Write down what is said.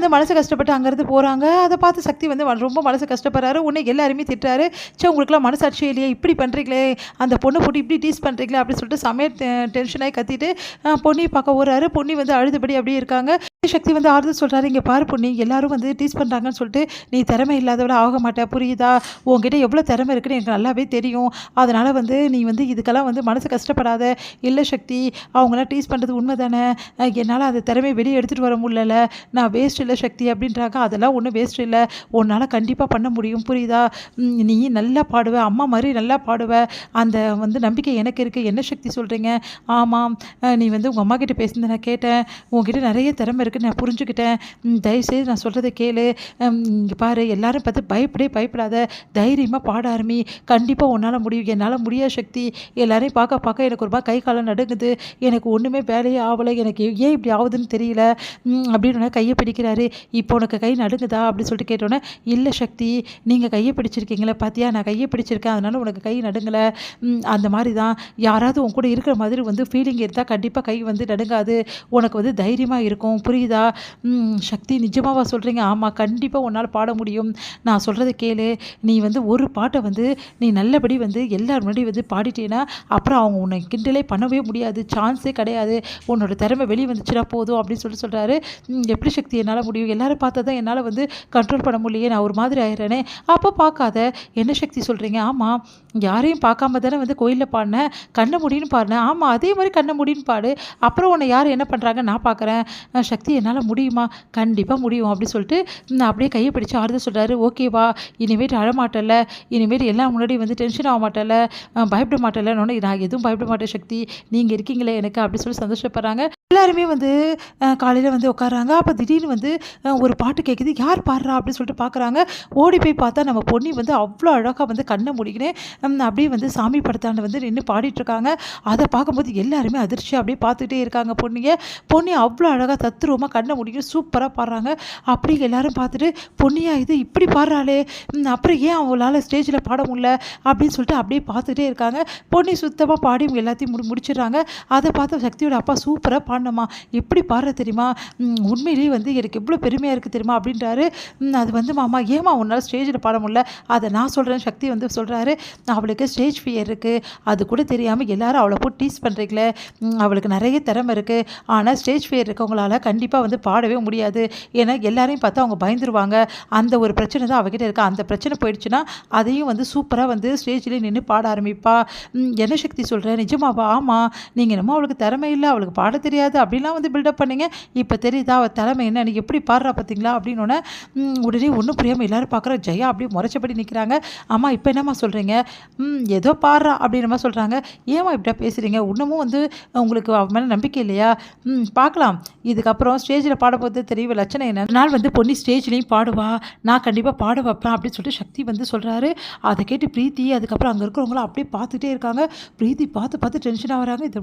வந்து மனசு கஷ்டப்பட்டு அங்கேருந்து போகிறாங்க. அதை பார்த்து சக்தி வந்து ரொம்ப மனசு கஷ்டப்படுறாரு. உடனே எல்லாருமே திட்டுறாரு. ச்சே உங்களுக்குலாம் மனசாட்சியே இல்லையே, இப்படி பண்ணுறீங்களே, அந்த பொண்ணை போட்டு இப்படி டீஸ் பண்ணுறீங்களே அப்படின்னு சொல்லிட்டு செமையா டென்ஷன் ஆகி கத்திட்டு பொன்னியை பார்க்க ஓடுறாரு. பொன்னி வந்து அழுதுபடி அப்படியே இருக்காங்க. சக்தி வந்து ஆறுதல் சொல்கிறாரு, இங்கே பாரு பொன்னி, எல்லாரும் வந்து டீஸ் பண்ணுறாங்கன்னு சொல்லிட்டு நீ திறமை இல்லாதவள ஆக மாட்டே, புரியுதா? உங்ககிட்ட எவ்வளோ திறமை இருக்குன்னு எனக்கு நல்லாவே தெரியும். அதனால் வந்து நீ வந்து இதுக்கெல்லாம் வந்து மனசு கஷ்டப்படாத. இல்லை சக்தி, அவங்களாம் டீஸ் பண்ணுறது உண்மை தானே, என்னால் அந்த திறமையை வெளியே எடுத்துகிட்டு வர முடியல, நான் வேஸ்ட் இல்லை சக்தி அப்படின்றாங்க. அதெல்லாம் ஒன்றும் வேஸ்ட் இல்லை, உன்னால் கண்டிப்பாக பண்ண முடியும், புரியுதா? நீ நல்லா பாடுவ, அம்மா மாதிரி நல்லா பாடுவ, அந்த வந்து நம்பிக்கை எனக்கு இருக்குது. என்ன சக்தி சொல்கிறீங்க? ஆமாம், நீ வந்து உங்கள் அம்மா கிட்டே பேசுனதை நான் கேட்டேன், உங்ககிட்ட நிறைய திறமை இருக்குன்னு நான் புரிஞ்சுக்கிட்டேன். தயவுசெய்து நான் சொல்கிறத கேளு. இங்கே பாரு, எல்லாரும் பார்த்து பயப்படாத, தைரியமாக பாட ஆரம்பி, கண்டிப்பாக உன்னால் முடியும். என்னால் முடியாத சக்தி, எல்லாரையும் பார்க்க எனக்கு ஒரு மாதிரி கை காலம் நடுங்குது, எனக்கு ஒன்றுமே வேலையே ஆகலை, எனக்கு ஏன் இப்படி ஆகுதுன்னு தெரியல அப்படின்னு கையை பிடிக்கிறாரு. இப்போ உனக்கு கை நடுங்குதா அப்படின்னு சொல்லிட்டு கேட்டோன்னே, இல்லை சக்தி, நீங்கள் கையை பிடிச்சிருக்கீங்களே பார்த்தியா, நான் கையை பிடிச்சிருக்கேன், அதனால் உனக்கு கை நடுங்கலை, அந்த மாதிரி தான், யாராவது உன் கூட இருக்கிற மாதிரி வந்து ஃபீலிங் இருந்தால் கண்டிப்பாக கை வந்து நடுங்காது, உனக்கு வந்து தைரியமாக இருக்கும், புரியுதா? சக்தி, நிஜமாவா சொல்கிறீங்க? ஆமாம், கண்டிப்பாக உன்னால் பாட முடியும், நான் சொல்கிறத கேளு. நீ வந்து ஒரு பாட்டை வந்து நீ நல்லபடி வந்து எல்லார் முன்னாடி வந்து பாடிட்டேன்னா அப்புறம் அவங்க உன்னை கிண்டலே பண்ணவே முடியாது, சான்ஸே கிடையாது, உன்னோட திறமை வெளியே வந்துச்சுன்னா போதும் அப்படின்னு சொல்கிறாரு. எப்படி சக்தி என்னால் முடியும்? எல்லாரும் பார்த்தா தான் என்னால் வந்து கண்ட்ரோல் பண்ண முடியலையே, நான் ஒரு மாதிரி ஆயிடுறேனே. அப்போ பார்க்காத. என்ன சக்தி சொல்கிறீங்க? ஆமாம், யாரையும் பார்க்காம தானே வந்து கோயிலில் பாடினேன், கண்ணை முடின்னு பாடினேன். ஆமாம், அதே மாதிரி கண்ணை முடின்னு பாடு, அப்புறம் உன்னை யார் என்ன பண்ணுறாங்க நான் பார்க்குறேன். சக்தி, என்னால் முடியுமா? கண்டிப்பாக முடியும் அப்படி சொல்லிட்டு அப்படியே கையை பிடிச்சி ஆறுதல் சொல்கிறாரு. ஓகேவா, இனிமேட்டு அழமாட்டல, இனிமேட்டு எல்லாம் முன்னாடி வந்து டென்ஷன் ஆக மாட்டல, பயப்பட மாட்டலன்னு, நான் எதுவும் பயப்பட மாட்டேன் சக்தி, நீங்கள் இருக்கீங்களே எனக்கு அப்படி சொல்லி சந்தோஷப்படுறாங்க. எல்லாருமே வந்து காலையில் வந்து உட்காராங்க. அப்போ திடீர்னு வந்து ஒரு பாட்டு கேட்குது. யார் பாடுறா அப்படின்னு சொல்லிட்டு பார்க்குறாங்க. ஓடி போய் பார்த்தா நம்ம பொன்னி வந்து அவ்வளோ அழகாக வந்து கண்ணை முடிக்கினேன் அப்படியே வந்து சாமி படத்தாண்ட வந்து நின்று பாடிட்டுருக்காங்க. அதை பார்க்கும்போது எல்லாருமே அதிர்ச்சியாக அப்படியே பார்த்துக்கிட்டே இருக்காங்க. பொன்னி அவ்வளோ அழகாக தத்ரூபமாக கண்ணை முடிக்கணும், சூப்பராக பாடுறாங்க. அப்படி எல்லாரும் பார்த்துட்டு, பொன்னியா இது இப்படி பாடுறாளே, அப்புறம் ஏன் அவங்களால ஸ்டேஜில் பாட முடியல அப்படின்னு சொல்லிட்டு அப்படியே பார்த்துட்டே இருக்காங்க. பொன்னி சுத்தமாக பாடி எல்லாத்தையும் முடிச்சிடுறாங்க. அதை பார்த்த சக்தியோட அப்பா, சூப்பராக பாடினம்மா, எப்படி பாடுற தெரியுமா, உண்மையிலேயே வந்து எனக்கு எவ்வளோ பெருமையாக இருக்குது தெரியுமா அப்படின்றாரு. அது வந்து மாமா, ஏமா உன்னால் ஸ்டேஜில் பாட முடியல, அதை நான் சொல்கிறேன் சக்தி வந்து சொல்கிறாரு. அவளுக்கு ஸ்டேஜ் ஃபியர் இருக்குது, அது கூட தெரியாமல் எல்லாரும் அவளை போட்டு டீஸ் பண்ணுறீங்களே, அவளுக்கு நிறைய திறமை இருக்குது, ஆனால் ஸ்டேஜ் ஃபியர் இருக்கவங்களால கண்டிப்பாக வந்து பாடவே முடியாது, ஏன்னா எல்லாரையும் பார்த்தா அவங்க பயந்துருவாங்க, அந்த ஒரு பிரச்சனை தான் அவகிட்ட இருக்குது, அந்த பிரச்சனை போயிடுச்சுன்னா அதையும் வந்து சூப்பராக வந்து ஸ்டேஜ்லேயே நின்று பாட ஆரம்பிப்பா. என்ன சக்தி சொல்கிறேன், நிஜமாவா? ஆமாம், நீங்கள் என்னமோ அவளுக்கு திறமை இல்லை, அவளுக்கு பாட தெரியாது அப்படிலாம் வந்து பில்டப் பண்ணிங்க, இப்போ தெரியுதா அவள் திறமை என்ன, நீ எப்படி பாடுறா பார்த்தீங்களா அப்படின்னோடனே உடனே ஒன்றும் புரியாமல் எல்லோரும் பார்க்குற ஜெயா அப்படியே முறைச்சபடி நிற்கிறாங்க. அம்மா இப்போ என்னம்மா சொல்கிறீங்க? ஏதோ பாடுறா அப்படின்ற மாதிரி சொல்கிறாங்க. ஏம்மா இப்படியா பேசுகிறீங்க? இன்னமும் வந்து உங்களுக்கு அவன் மேலே நம்பிக்கை இல்லையா? பார்க்கலாம், இதுக்கப்புறம் ஸ்டேஜில் பாட போது தெரியவே லட்சணம் என்ன, நாள் வந்து பொன்னி ஸ்டேஜ்லேயும் பாடுவா, நான் கண்டிப்பாக பாட வைப்பேன் அப்படின்னு சொல்லிட்டு சக்தி வந்து சொல்கிறாரு. அதை கேட்டு பிரீத்தி அதுக்கப்புறம் அங்கே இருக்கிறவங்களாம் அப்படியே பார்த்துட்டே இருக்காங்க. பிரீத்தி பார்த்து டென்ஷன் ஆகிறாங்க. இது